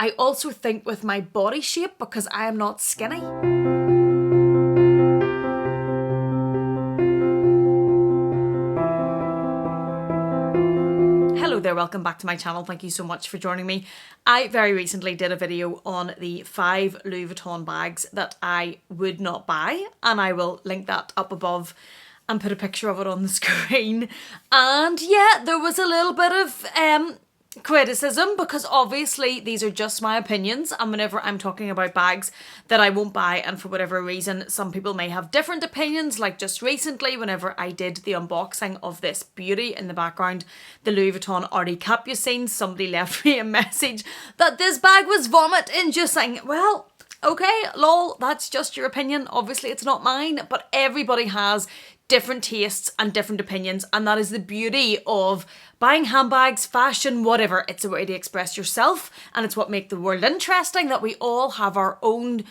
I also think with my body shape, because I am not skinny. Hello there, welcome back to my channel. Thank you so much for joining me. I very recently did a video on the 5 Louis Vuitton bags that I would not buy, and I will link that up above and put a picture of it on the screen. And yeah, there was a little bit of criticism, because obviously these are just my opinions, and whenever I'm talking about bags that I won't buy, and for whatever reason some people may have different opinions, like just recently whenever I did the unboxing of this beauty in the background, the Louis Vuitton Artie Capucine, somebody left me a message that this bag was vomit inducing. Well, okay, lol, that's just your opinion. Obviously it's not mine, but everybody has different tastes and different opinions, and that is the beauty of buying handbags, fashion, whatever. It's a way to express yourself, and it's what makes the world interesting, that we all have our own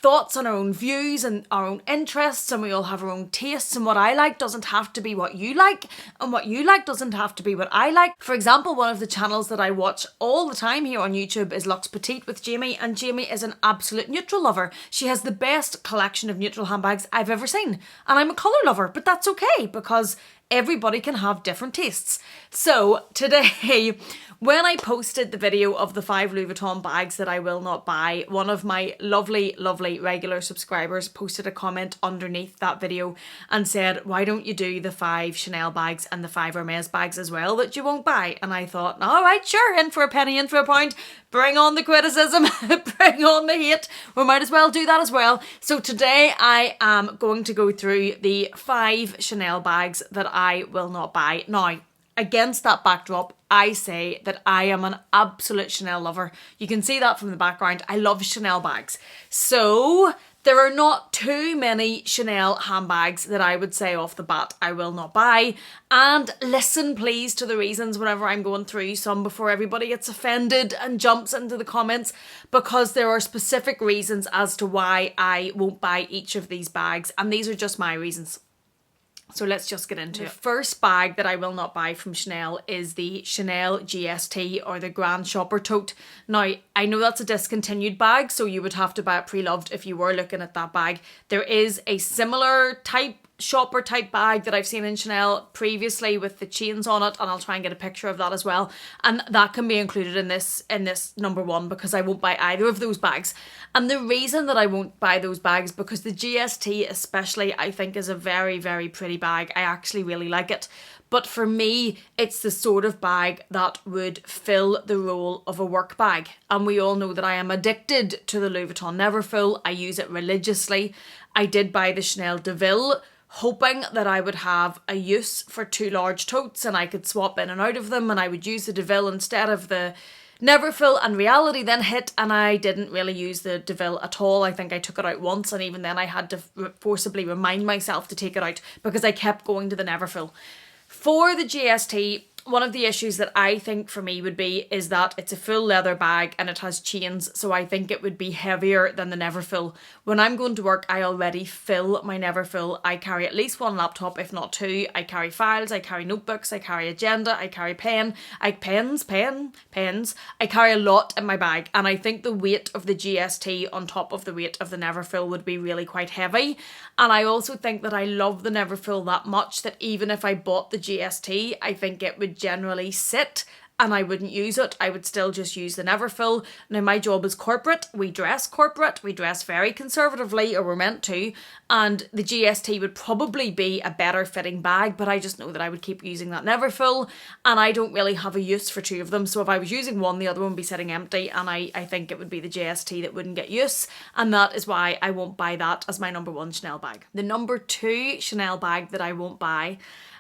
thoughts and our own views and our own interests, and we all have our own tastes, and what I like doesn't have to be what you like, and what you like doesn't have to be what I like. For example, one of the channels that I watch all the time here on YouTube is Luxe Petite with Jamie, and Jamie is an absolute neutral lover. She has the best collection of neutral handbags I've ever seen, and I'm a colour lover, but that's okay because everybody can have different tastes. So today, when I posted the video of the 5 Louis Vuitton bags that I will not buy, one of my lovely, lovely regular subscribers posted a comment underneath that video and said, why don't you do the 5 Chanel bags and the 5 Hermes bags as well that you won't buy? And I thought, all right, sure, in for a penny, in for a pound. Bring on the criticism, bring on the hate. We might as well do that as well. So today I am going to go through the 5 Chanel bags that I will not buy. Now, against that backdrop, I say that I am an absolute Chanel lover. You can see that from the background. I love Chanel bags. So there are not too many Chanel handbags that I would say off the bat I will not buy. And listen please to the reasons whenever I'm going through some before everybody gets offended and jumps into the comments, because there are specific reasons as to why I won't buy each of these bags, and these are just my reasons. So let's just get into it. The first bag that I will not buy from Chanel is the Chanel GST, or the Grand Shopper Tote. Now, I know that's a discontinued bag, so you would have to buy it Preloved if you were looking at that bag. There is a similar type shopper type bag that I've seen in Chanel previously with the chains on it, and I'll try and get a picture of that as well, and that can be included in this number 1, because I won't buy either of those bags. And the reason that I won't buy those bags, because the GST especially I think is a very, very pretty bag. I actually really like it, but for me it's the sort of bag that would fill the role of a work bag, and we all know that I am addicted to the Louis Vuitton Neverfull. I use it religiously. I did buy the Chanel Deville hoping that I would have a use for 2 large totes and I could swap in and out of them, and I would use the Deville instead of the Neverfull, and reality then hit and I didn't really use the Deville at all. I think I took it out once, and even then I had to forcibly remind myself to take it out because I kept going to the Neverfull. For the GST, one of the issues that I think for me would be is that it's a full leather bag and it has chains, so I think it would be heavier than the Neverfull. When I'm going to work, I already fill my Neverfull. I carry at least 1 laptop, if not 2. I carry files, I carry notebooks, I carry agenda, I carry pens. I carry a lot in my bag, and I think the weight of the GST on top of the weight of the Neverfull would be really quite heavy. And I also think that I love the Neverfull that much that even if I bought the GST, I think it would generally sit and I wouldn't use it. I would still just use the Neverfull. Now, my job is corporate. We dress very conservatively, or we're meant to, and the GST would probably be a better fitting bag, but I just know that I would keep using that Neverfull, and I don't really have a use for 2 of them. So if I was using one, the other one would be sitting empty, and I think it would be the GST that wouldn't get use, and that is why I won't buy that as my number 1 Chanel bag. The number 2 Chanel bag that I won't buy,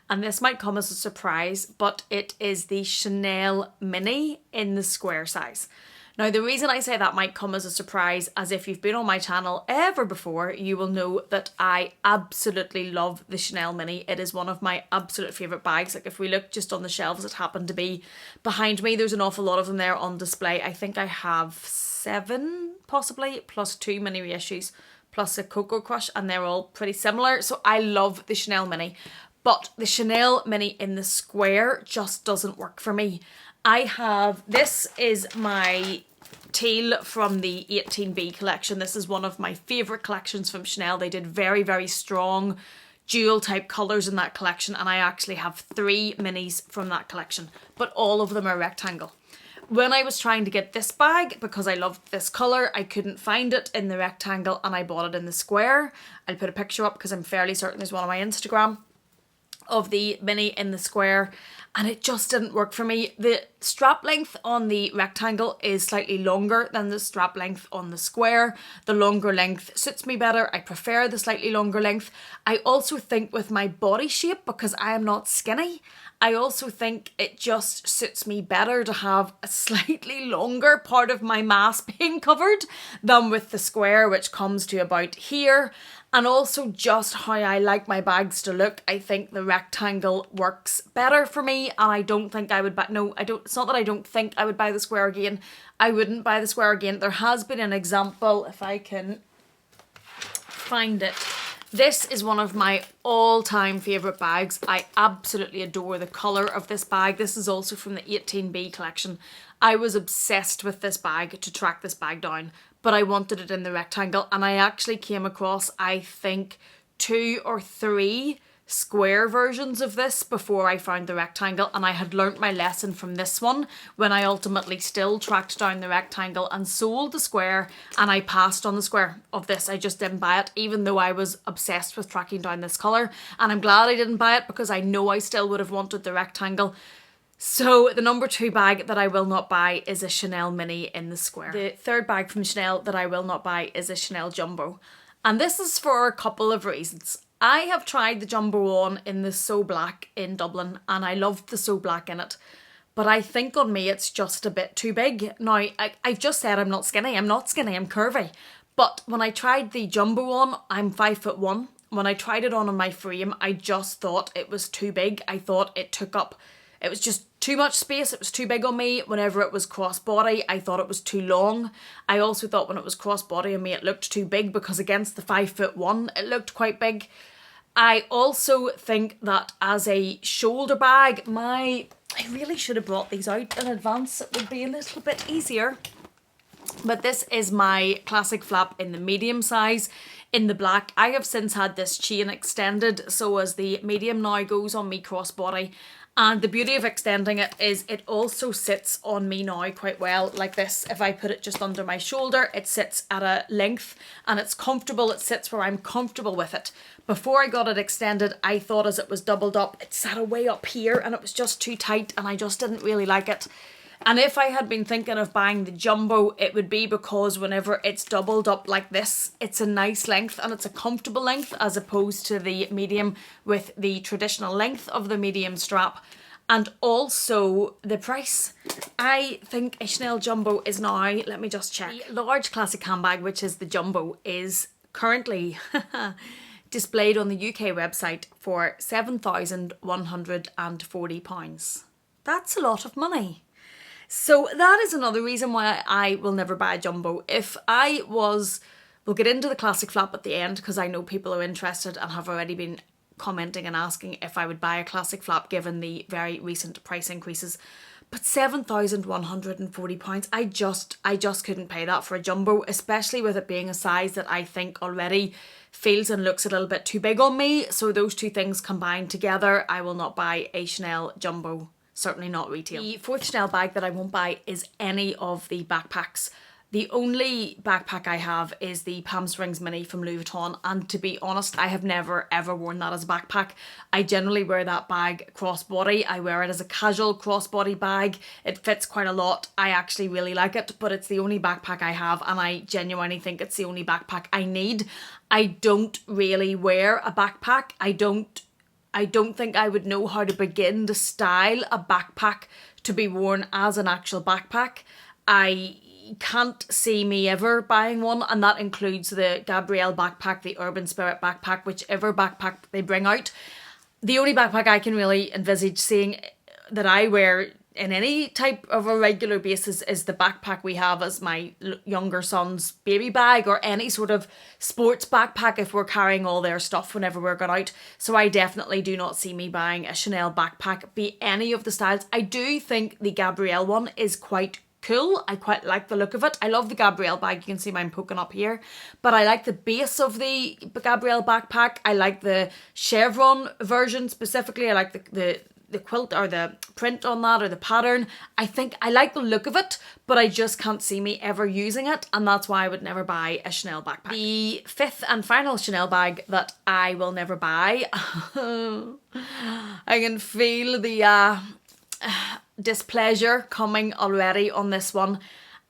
and this might come as a surprise, but it is the Chanel Mini in the square size. Now, the reason I say that might come as a surprise, as if you've been on my channel ever before, you will know that I absolutely love the Chanel Mini. It is one of my absolute favourite bags. Like, if we look just on the shelves that happen to be behind me, there's an awful lot of them there on display. I think I have 7 possibly, plus 2 mini reissues, plus a Cocoa Crush, and they're all pretty similar. So I love the Chanel Mini. But the Chanel Mini in the square just doesn't work for me. This is my teal from the 18B collection. This is one of my favourite collections from Chanel. They did very, very strong dual type colours in that collection, and I actually have 3 minis from that collection, but all of them are rectangle. When I was trying to get this bag, because I loved this colour, I couldn't find it in the rectangle and I bought it in the square. I'll put a picture up because I'm fairly certain there's one on my Instagram of the mini in the square, and it just didn't work for me. The strap length on the rectangle is slightly longer than the strap length on the square. The longer length suits me better. I prefer the slightly longer length. I also think with my body shape, because I am not skinny, I also think it just suits me better to have a slightly longer part of my mass being covered than with the square, which comes to about here. And also just how I like my bags to look, I think the rectangle works better for me, and I don't think I would buy, no, I don't, it's not that I don't think I would buy the square again. I wouldn't buy the square again. There has been an example, if I can find it. This is one of my all-time favourite bags. I absolutely adore the colour of this bag. This is also from the 18B collection. I was obsessed with this bag to track this bag down, but I wanted it in the rectangle, and I actually came across, I think, 2 or 3 square versions of this before I found the rectangle, and I had learnt my lesson from this one when I ultimately still tracked down the rectangle and sold the square, and I passed on the square of this. I just didn't buy it, even though I was obsessed with tracking down this colour, and I'm glad I didn't buy it because I know I still would have wanted the rectangle. So the number 2 bag that I will not buy is a Chanel mini in the square. The third bag from Chanel that I will not buy is a Chanel jumbo. And this is for a couple of reasons. I have tried the jumbo on in the So Black in Dublin, and I loved the So Black in it. But I think on me it's just a bit too big. Now, I've just said I'm not skinny. I'm not skinny, I'm curvy. But when I tried the jumbo on, I'm 5'1". When I tried it on my frame, I just thought it was too big. I thought it took up, it was just too much space. It was too big on me. Whenever it was crossbody, I thought it was too long. I also thought when it was crossbody on me, it looked too big because against the 5'1", it looked quite big. I also think that as a shoulder bag, I really should have brought these out in advance. It would be a little bit easier. But this is my classic flap in the medium size in the black. I have since had this chain extended so as the medium now goes on me crossbody. And the beauty of extending it is it also sits on me now quite well like this. If I put it just under my shoulder, it sits at a length and it's comfortable. It sits where I'm comfortable with it. Before I got it extended, I thought as it was doubled up, it sat away up here and it was just too tight and I just didn't really like it. And if I had been thinking of buying the jumbo, it would be because whenever it's doubled up like this, it's a nice length and it's a comfortable length as opposed to the medium with the traditional length of the medium strap. And also the price. I think a Chanel jumbo is now, let me just check. The large classic handbag, which is the jumbo, is currently displayed on the UK website for £7,140. That's a lot of money. So that is another reason why I will never buy a jumbo. If I was, we'll get into the classic flap at the end because I know people are interested and have already been commenting and asking if I would buy a classic flap given the very recent price increases. But £7,140, I just couldn't pay that for a jumbo, especially with it being a size that I think already feels and looks a little bit too big on me. So those two things combined together, I will not buy a Chanel jumbo. Certainly not retail. The fourth Chanel bag that I won't buy is any of the backpacks. The only backpack I have is the Palm Springs Mini from Louis Vuitton, and to be honest, I have never ever worn that as a backpack. I generally wear that bag crossbody. I wear it as a casual crossbody bag. It fits quite a lot. I actually really like it, but it's the only backpack I have, and I genuinely think it's the only backpack I need. I don't really wear a backpack. I don't think I would know how to begin to style a backpack to be worn as an actual backpack. I can't see me ever buying one, and that includes the Gabrielle backpack, the Urban Spirit backpack, whichever backpack they bring out. The only backpack I can really envisage seeing that I wear in any type of a regular basis is the backpack we have as my younger son's baby bag, or any sort of sports backpack if we're carrying all their stuff whenever we're going out. So I definitely do not see me buying a Chanel backpack, be any of the styles. I do think the Gabrielle one is quite cool. I quite like the look of it. I love the Gabrielle bag. You can see mine poking up here. But I like the base of the Gabrielle backpack. I like the chevron version specifically. I like the quilt or the print on that or the pattern. I think I like the look of it, but I just can't see me ever using it, and that's why I would never buy a Chanel backpack. The fifth and final Chanel bag that I will never buy, I can feel the displeasure coming already on this one,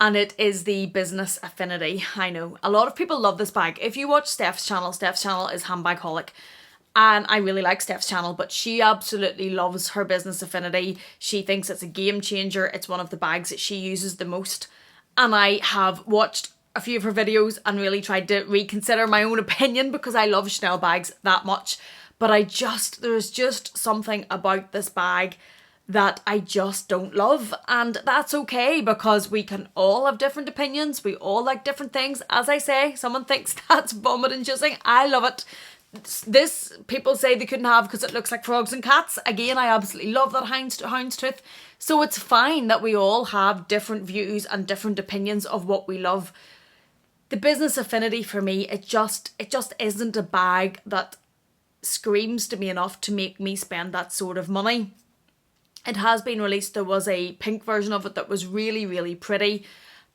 and it is the Business Affinity. I know a lot of people love this bag. If you watch Steph's channel is Handbagaholic. And I really like Steph's channel, but she absolutely loves her Business Affinity. She thinks it's a game changer. It's one of the bags that she uses the most. And I have watched a few of her videos and really tried to reconsider my own opinion because I love Chanel bags that much. But there's just something about this bag that I just don't love. And that's okay, because we can all have different opinions. We all like different things. As I say, someone thinks that's vomit inducing. I love it. This people say they couldn't have because it looks like frogs and cats. Again, I absolutely love that houndstooth. So it's fine that we all have different views and different opinions of what we love. The Business Affinity for me, it just isn't a bag that screams to me enough to make me spend that sort of money. It has been released. There was a pink version of it that was really, really pretty.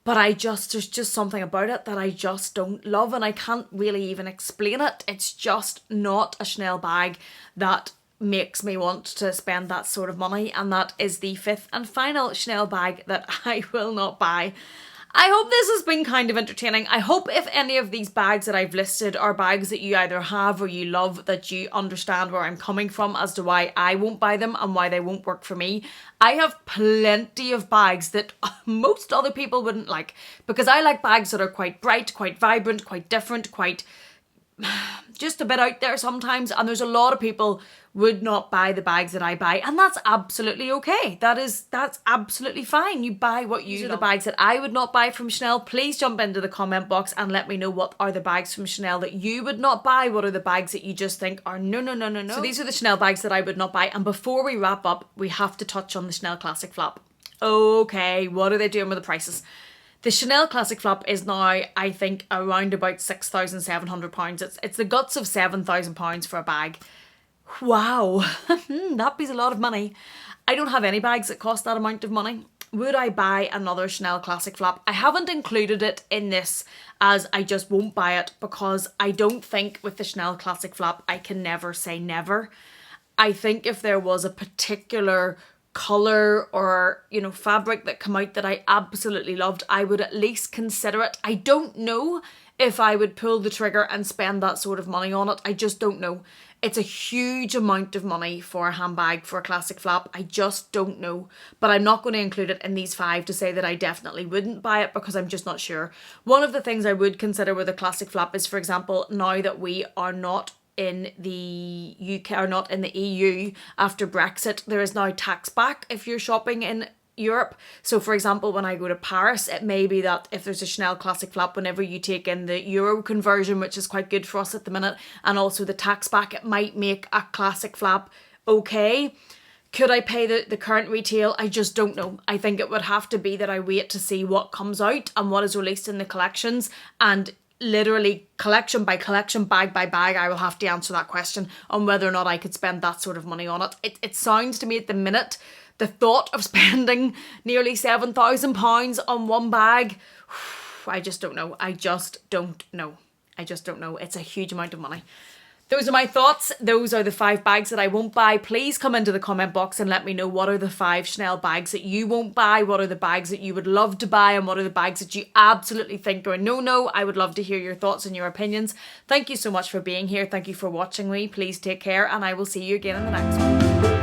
But there's just something about it that I just don't love, and I can't really even explain it. It's just not a Chanel bag that makes me want to spend that sort of money, and that is the fifth and final Chanel bag that I will not buy. I hope this has been kind of entertaining. I hope if any of these bags that I've listed are bags that you either have or you love, that you understand where I'm coming from as to why I won't buy them and why they won't work for me. I have plenty of bags that most other people wouldn't like, because I like bags that are quite bright, quite vibrant, quite different, quite just a bit out there sometimes, and there's a lot of people would not buy the bags that I buy, and that's absolutely okay. That's absolutely fine. You buy what you love. These are the bags that I would not buy from Chanel. Please jump into the comment box and let me know what are the bags from Chanel that you would not buy. What are the bags that you just think are no. So these are the Chanel bags that I would not buy, and before we wrap up, we have to touch on the Chanel Classic Flap. Okay, what are they doing with the prices? The Chanel Classic Flap is now, I think, around about £6,700. It's the guts of £7,000 for a bag. Wow, that is a lot of money. I don't have any bags that cost that amount of money. Would I buy another Chanel Classic Flap? I haven't included it in this as I just won't buy it, because I don't think with the Chanel Classic Flap I can never say never. I think if there was a particular colour or, fabric that come out that I absolutely loved, I would at least consider it. I don't know if I would pull the trigger and spend that sort of money on it. I just don't know. It's a huge amount of money for a handbag, for a Classic Flap. I just don't know. But I'm not going to include it in these 5 to say that I definitely wouldn't buy it, because I'm just not sure. One of the things I would consider with a Classic Flap is, for example, now that we are not in the UK or not in the EU after Brexit, there is now tax back if you're shopping in Europe. So for example, when I go to Paris, it may be that if there's a Chanel Classic Flap, whenever you take in the euro conversion, which is quite good for us at the minute, and also the tax back, it might make a Classic Flap okay. Could I pay the current retail? I just don't know. I think it would have to be that I wait to see what comes out and what is released in the collections, and literally collection by collection, bag by bag, I will have to answer that question on whether or not I could spend that sort of money on it. It sounds to me at the minute, the thought of spending nearly £7,000 on one bag, I just don't know. I just don't know. It's a huge amount of money. Those are my thoughts. Those are the 5 bags that I won't buy. Please come into the comment box and let me know what are the 5 Chanel bags that you won't buy, what are the bags that you would love to buy, and what are the bags that you absolutely think are no. I would love to hear your thoughts and your opinions. Thank you so much for being here. Thank you for watching me. Please take care, and I will see you again in the next one.